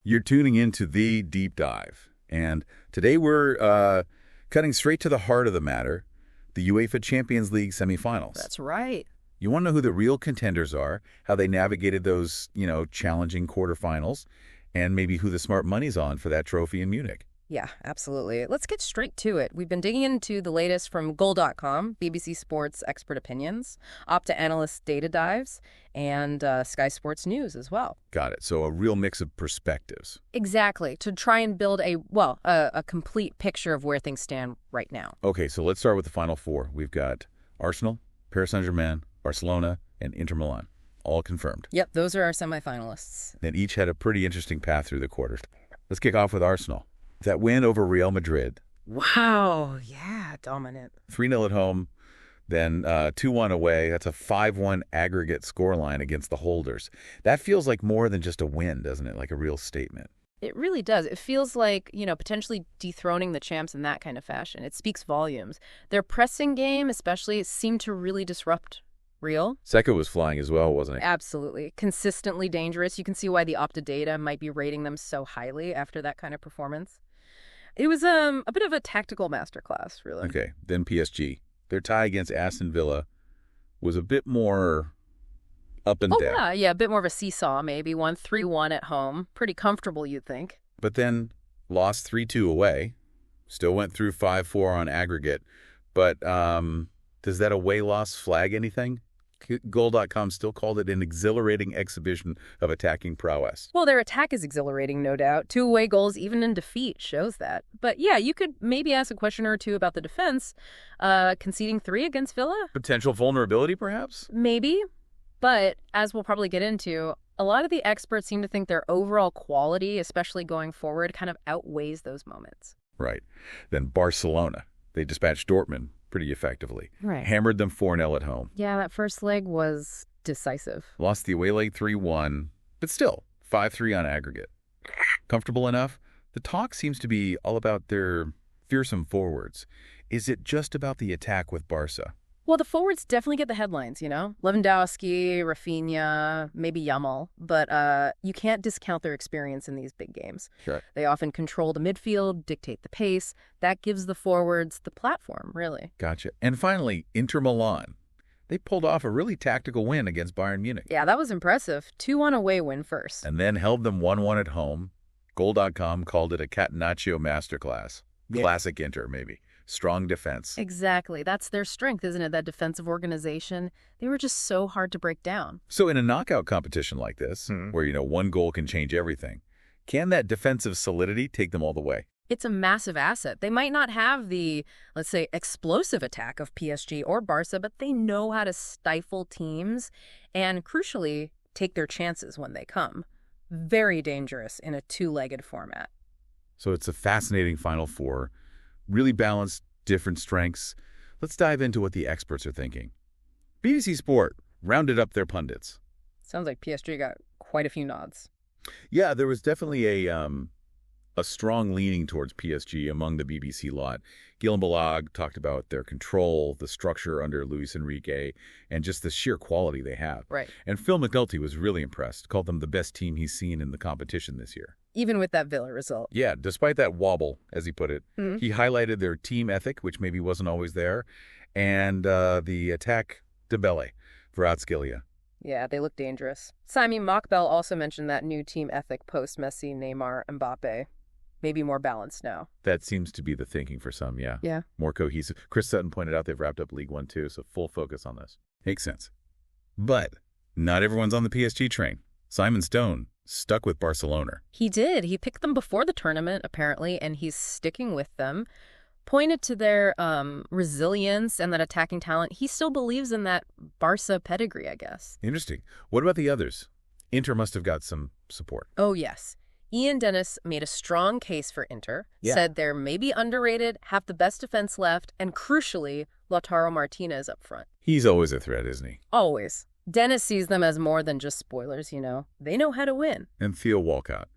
You're tuning into The Deep Dive, and today we're cutting straight to the heart of the matter, the UEFA Champions League semifinals. That's right. You want to know who the real contenders are, how they navigated those, challenging quarterfinals, and maybe who the smart money's on for that trophy in Munich. Yeah, absolutely. Let's get straight to it. We've been digging into the latest from Goal.com, BBC Sports expert opinions, Opta analyst data dives, and Sky Sports News as well. Got it. So a real mix of perspectives. Exactly, to try and build a complete picture of where things stand right now. Okay, so let's start with the Final Four. We've got Arsenal, Paris Saint-Germain, Barcelona, and Inter Milan. All confirmed. Yep, those are our semifinalists. Then each had a pretty interesting path through the quarters. Let's kick off with Arsenal. That win over Real Madrid. Wow, yeah, dominant. 3-0 at home, then 2-1 away. That's a 5-1 aggregate scoreline against the holders. That feels like more than just a win, doesn't it? Like a real statement. It really does. It feels like, potentially dethroning the champs in that kind of fashion. It speaks volumes. Their pressing game, especially, seemed to really disrupt Real. Seka was flying as well, wasn't he? Absolutely. Consistently dangerous. You can see why the Opta data might be rating them so highly after that kind of performance. It was a bit of a tactical masterclass, really. Okay, then PSG. Their tie against Aston Villa was a bit more up and down. Yeah, a bit more of a seesaw, maybe. Won 3-1 at home. Pretty comfortable, you'd think. But then lost 3-2 away. Still went through 5-4 on aggregate. But does that away loss flag anything? Goal.com still called it an exhilarating exhibition of attacking prowess. Well, their attack is exhilarating, no doubt. 2 away goals, even in defeat, shows that. But yeah, you could maybe ask a question or two about the defense. Conceding 3 against Villa? Potential vulnerability, perhaps? Maybe. But as we'll probably get into, a lot of the experts seem to think their overall quality, especially going forward, kind of outweighs those moments. Right. Then Barcelona. They dispatched Dortmund pretty effectively. Right. Hammered them 4-0 at home. Yeah, that first leg was decisive. Lost the away leg 3-1, but still 5-3 on aggregate. Comfortable enough? The talk seems to be all about their fearsome forwards. Is it just about the attack with Barca? Well, the forwards definitely get the headlines, Lewandowski, Rafinha, maybe Yamal. But you can't discount their experience in these big games. Sure. They often control the midfield, dictate the pace. That gives the forwards the platform, really. Gotcha. And finally, Inter Milan. They pulled off a really tactical win against Bayern Munich. Yeah, that was impressive. 2-1 away win first. And then held them 1-1 at home. Goal.com called it a Catenaccio masterclass. Yeah. Classic Inter, maybe. Strong defense. Exactly. That's their strength, isn't it? That defensive organization. They were just so hard to break down. So in a knockout competition like this, where, one goal can change everything, can that defensive solidity take them all the way? It's a massive asset. They might not have the, let's say, explosive attack of PSG or Barca, but they know how to stifle teams and, crucially, take their chances when they come. Very dangerous in a 2-legged format. So it's a fascinating Final Four. Really balanced, different strengths. Let's dive into what the experts are thinking. BBC Sport rounded up their pundits. Sounds like PSG got quite a few nods. Yeah, there was definitely a strong leaning towards PSG among the BBC lot. Guillaume Balag talked about their control, the structure under Luis Enrique, and just the sheer quality they have. Right. And Phil McNulty was really impressed, called them the best team he's seen in the competition this year. Even with that Villa result. Yeah, despite that wobble, as he put it, he highlighted their team ethic, which maybe wasn't always there, and the attack debelle for Outscalia. Yeah, they look dangerous. Simon Mockbell also mentioned that new team ethic post-Messi, Neymar, Mbappe. Maybe more balanced now. That seems to be the thinking for some, yeah. Yeah. More cohesive. Chris Sutton pointed out they've wrapped up League One too, so full focus on this. Makes sense. But not everyone's on the PSG train. Simon Stone stuck with Barcelona. He did. He picked them before the tournament, apparently, and he's sticking with them. Pointed to their resilience and that attacking talent. He still believes in that Barca pedigree, I guess. Interesting. What about the others? Inter must have got some support. Oh, yes. Ian Dennis made a strong case for Inter, said they're maybe underrated, have the best defense left, and crucially, Lautaro Martinez up front. He's always a threat, isn't he? Always. Dennis sees them as more than just spoilers, They know how to win. And Theo Walcott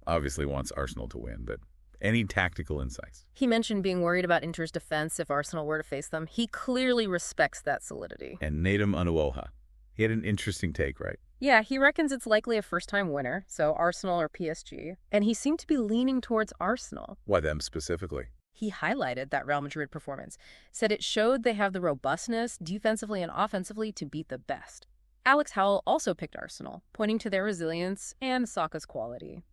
obviously wants Arsenal to win, but any tactical insights? He mentioned being worried about Inter's defense if Arsenal were to face them. He clearly respects that solidity. And Nedum Onuoha. He had an interesting take, right? Yeah, he reckons it's likely a first-time winner, so Arsenal or PSG, and he seemed to be leaning towards Arsenal. Why them specifically? He highlighted that Real Madrid performance, said it showed they have the robustness, defensively and offensively, to beat the best. Alex Howell also picked Arsenal, pointing to their resilience and Saka's quality.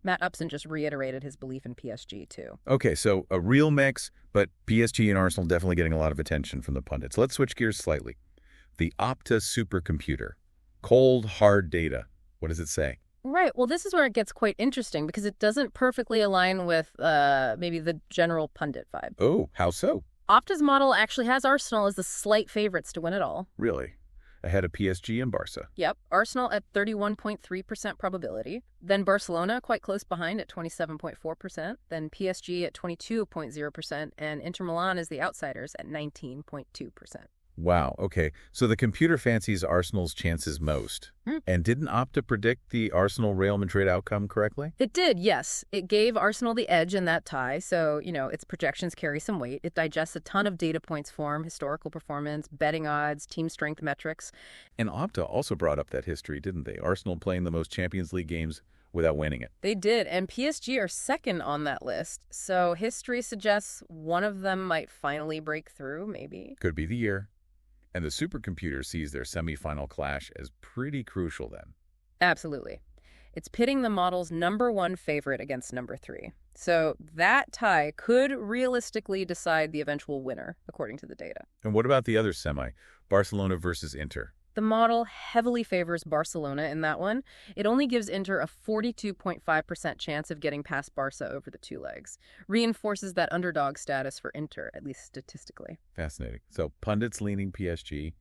Matt Upson just reiterated his belief in PSG, too. Okay, so a real mix, but PSG and Arsenal definitely getting a lot of attention from the pundits. Let's switch gears slightly. The Opta supercomputer. Cold, hard data. What does it say? Right. Well, this is where it gets quite interesting because it doesn't perfectly align with maybe the general pundit vibe. Oh, how so? Opta's model actually has Arsenal as the slight favorites to win it all. Really? Ahead of PSG and Barca. Yep. Arsenal at 31.3% probability. Then Barcelona quite close behind at 27.4%. Then PSG at 22.0%. And Inter Milan is the outsiders at 19.2%. Wow, okay. So the computer fancies Arsenal's chances most. And didn't Opta predict the Arsenal-Real Madrid outcome correctly? It did, yes. It gave Arsenal the edge in that tie, so, its projections carry some weight. It digests a ton of data points for them, historical performance, betting odds, team strength metrics. And Opta also brought up that history, didn't they? Arsenal playing the most Champions League games without winning it. They did, and PSG are second on that list, so history suggests one of them might finally break through, maybe. Could be the year. And the supercomputer sees their semifinal clash as pretty crucial then. Absolutely. It's pitting the model's #1 favorite against #3. So that tie could realistically decide the eventual winner, according to the data. And what about the other semi, Barcelona versus Inter? The model heavily favors Barcelona in that one. It only gives Inter a 42.5% chance of getting past Barca over the two legs. Reinforces that underdog status for Inter, at least statistically. Fascinating. So pundits leaning PSG,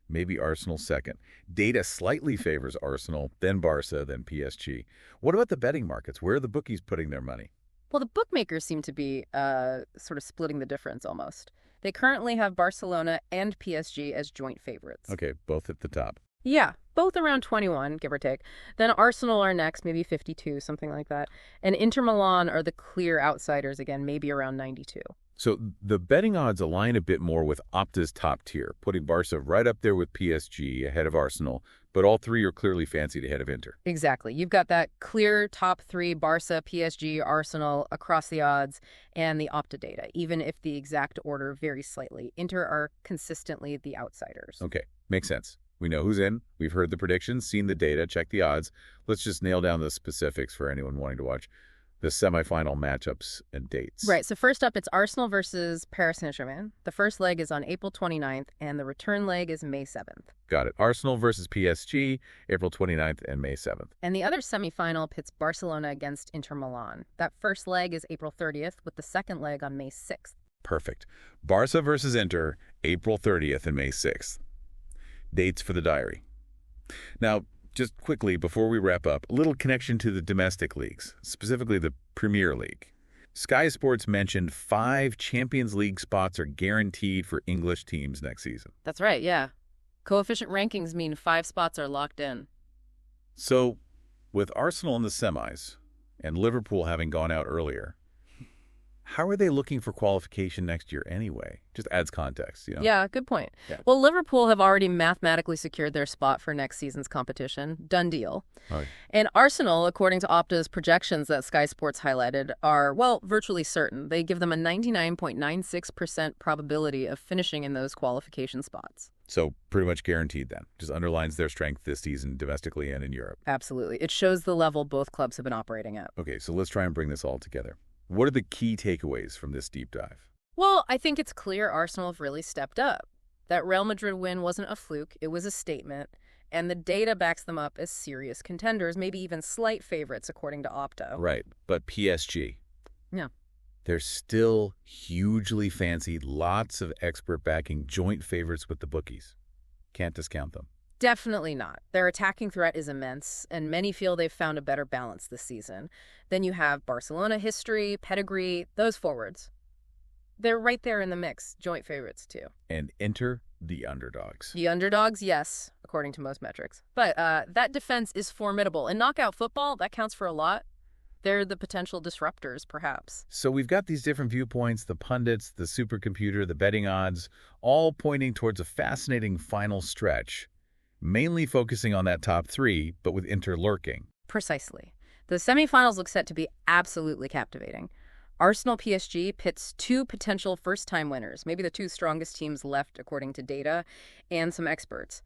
maybe Arsenal second. Data slightly favors Arsenal, then Barca, then PSG. What about the betting markets? Where are the bookies putting their money? Well, the bookmakers seem to be sort of splitting the difference almost. They currently have Barcelona and PSG as joint favorites. Okay, both at the top. Yeah, both around 21, give or take. Then Arsenal are next, maybe 52, something like that. And Inter Milan are the clear outsiders again, maybe around 92. So the betting odds align a bit more with Opta's top tier, putting Barca right up there with PSG ahead of Arsenal, but all three are clearly fancied ahead of Inter. Exactly. You've got that clear top three, Barca, PSG, Arsenal, across the odds, and the Opta data, even if the exact order varies slightly. Inter are consistently the outsiders. Okay, makes sense. We know who's in, we've heard the predictions, seen the data, checked the odds. Let's just nail down the specifics for anyone wanting to watch the semifinal matchups and dates. Right. So first up, it's Arsenal versus Paris Saint-Germain. The first leg is on April 29th, and the return leg is May 7th. Got it. Arsenal versus PSG, April 29th and May 7th. And the other semifinal pits Barcelona against Inter Milan. That first leg is April 30th, with the second leg on May 6th. Perfect. Barca versus Inter, April 30th and May 6th. Dates for the diary. Now, just quickly, before we wrap up, a little connection to the domestic leagues, specifically the Premier League. Sky Sports mentioned 5 Champions League spots are guaranteed for English teams next season. That's right, yeah. Coefficient rankings mean 5 spots are locked in. So, with Arsenal in the semis and Liverpool having gone out earlier, how are they looking for qualification next year anyway? Just adds context, Yeah, good point. Yeah. Well, Liverpool have already mathematically secured their spot for next season's competition. Done deal. Right. And Arsenal, according to Opta's projections that Sky Sports highlighted, are, well, virtually certain. They give them a 99.96% probability of finishing in those qualification spots. So pretty much guaranteed then. Just underlines their strength this season domestically and in Europe. Absolutely. It shows the level both clubs have been operating at. Okay, so let's try and bring this all together. What are the key takeaways from this deep dive? Well, I think it's clear Arsenal have really stepped up. That Real Madrid win wasn't a fluke, it was a statement, and the data backs them up as serious contenders, maybe even slight favorites according to Opta. Right, but PSG. Yeah. They're still hugely fancied, lots of expert backing, joint favorites with the bookies. Can't discount them. Definitely not. Their attacking threat is immense, and many feel they've found a better balance this season. Then you have Barcelona history, pedigree, those forwards. They're right there in the mix, joint favorites too. And enter the underdogs. The underdogs, yes, according to most metrics. But that defense is formidable. In knockout football, that counts for a lot. They're the potential disruptors, perhaps. So we've got these different viewpoints, the pundits, the supercomputer, the betting odds, all pointing towards a fascinating final stretch. mainly focusing on that top three, but with Inter lurking. Precisely. The semifinals look set to be absolutely captivating. Arsenal PSG pits two potential first-time winners, maybe the two strongest teams left according to data and some experts.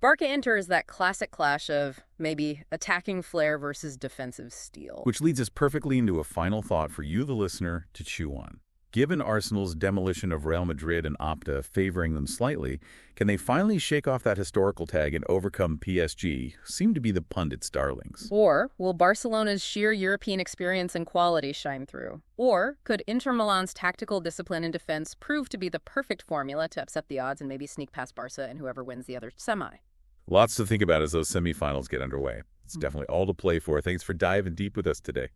Barca Inter is that classic clash of maybe attacking flair versus defensive steel. Which leads us perfectly into a final thought for you, the listener, to chew on. Given Arsenal's demolition of Real Madrid and Opta favoring them slightly, can they finally shake off that historical tag and overcome PSG, who seem to be the pundits' darlings? Or will Barcelona's sheer European experience and quality shine through? Or could Inter Milan's tactical discipline and defense prove to be the perfect formula to upset the odds and maybe sneak past Barca and whoever wins the other semi? Lots to think about as those semifinals get underway. It's definitely all to play for. Thanks for diving deep with us today.